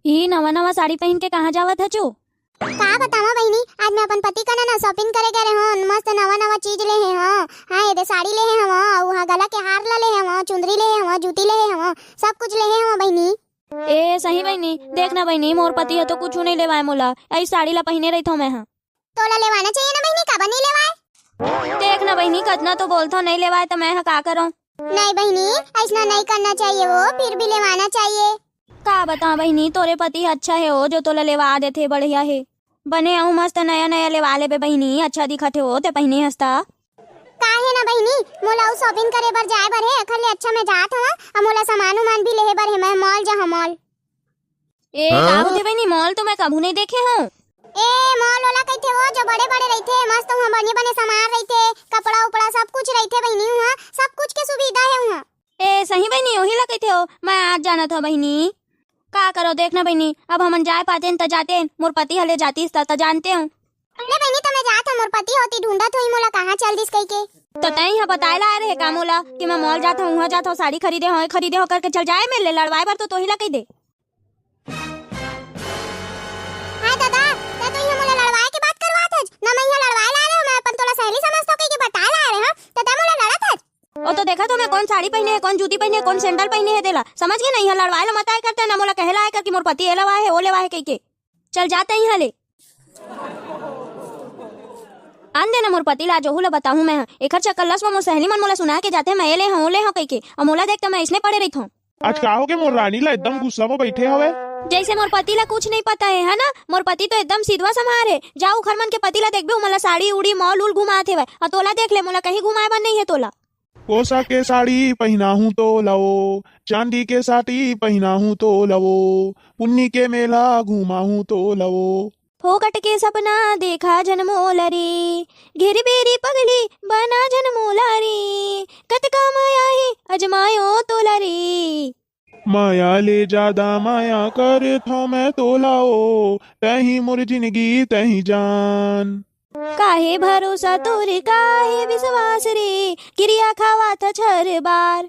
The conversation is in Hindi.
ई नवा नवा साड़ी पहन के कहाँ जावत हचू? का बतावा बहनी, आज मैं अपन पति का ना शॉपिंग करे गए हन। मस्त नवा नवा चीज ले हैं। हाँ ये दे साड़ी ले हैं हम, वहाँ गला के हार ला ले हैं हम, चुंदरी ले हैं हम, जूती ले हैं हम, सब कुछ ले हैं हम बहनी। ए सही बहनी, देखना बहनी मोर पति है तो कुछ नहीं लेवाए मोला, ऐसी साड़ी ला पहने रही थो मैं। हाँ तोला लेवाना चाहिए ना बहनी, काबर नहीं लेवाए? देखना बहनी कतना तो बोलता नहीं लेवाए तो मैं का करूं? नहीं बहनी, ऐसा नहीं करना चाहिए, वो फिर भी लेवाना चाहिए। का बता बहनी, तोरे पति अच्छा है हो जो तोला लेवा देथे, बढ़िया है। बने आहू मस्त नया नया लेवा ले बे बहनी, अच्छा दिखत है हो ते पहने हस्ता। काहे ना बहनी, मोला उ शॉपिंग करे बर जाए बर है, अखर ले अच्छा मैं जात हूं, और मोला सामान उमान भी लेहे बर है, मैं मॉल जा मॉल। ए का होते बहनी, मॉल तो मैं कभी नहीं देखे हूं। ए मॉल वाला कहते हो जो बड़े बड़े रहते, मस्त वहां बने बने सामान रहते, कपड़ा उपड़ा सब कुछ रहते बहनी, वहां सब कुछ के सुविधा है वहां। ए सही बहनी, वही ला कहते हो, मैं आज जाना था बहनी। का करो देखना बहनी, अब हम जाए पाते न त जाते, मोर पति हले जाती त जानते हूँ। ले बहनी तो मैं जात हूं, मोर पति होती ढूंढत हुई, मोला कहां चल दिस कह के। तो तई हा बताए ला रहे का मोला कि मैं मॉल जाता हूँ, वहाँ जाता हूँ, साड़ी खरीदे हो करके चल जाए, मेरे लड़वाए बर तो ही ला कह दे। हां दादा, ते तो यहां मोला लड़वाए के बात करवात हज ना, मैं यहां लड़वाए ला रहे हो, मैं अपन तोला सहेली समझतो कह के बता ला रहे हां, तो ते मोला लड़त हज। ओ तो देखा तो मैं कौन साड़ी पहने है, कौन जूती पहने है, कौन सैंडल पहने है, देला समझ गए नहीं है, लड़वाए ला मत आए करते ना, मोला कहला आए कर कि मोर पति ए लवाए है ओ लेवाए कह के चल जाते ही हले। आन देना मोर पति ला जोहू ला बताहूं मैं, एकर चक्कर लस में मोर सहेली मन मोला सुना के जाते मैं ले हूं ले हूं कह के, और मोला देखता मैं इसने पड़े रही थूं। आज का हो के मोर रानी ला एकदम गुस्सा में बैठे हवे। जैसे मोर पति ला कुछ नहीं पता है ना, मोर पति तो एकदम सीधवा समार है। जाऊ खरमन के पति ला देखबे, मोला साड़ी उड़ी मॉल उल घुमाते हुए, और तोला देख ले मोला कहीं घुमाए बन नहीं है तोला। कोसा के साड़ी पहना हूँ तो लवो, चांदी के साड़ी पहना हूँ तो लवो, पुन्नी के मेला घूमा हूँ तो लवो। फोकट के सपना देखा जनमोला रे, घेरी बेरी पगली बना जनमोला रे, कतका माया है अजमायो तोला रे। माया ले ज्यादा माया कर था मैं तो लाओ, तही मोर जिंदगी तही जान। काहे भरोसा तोर काहे विश्वास रे, क्रिया खावा था छर बार।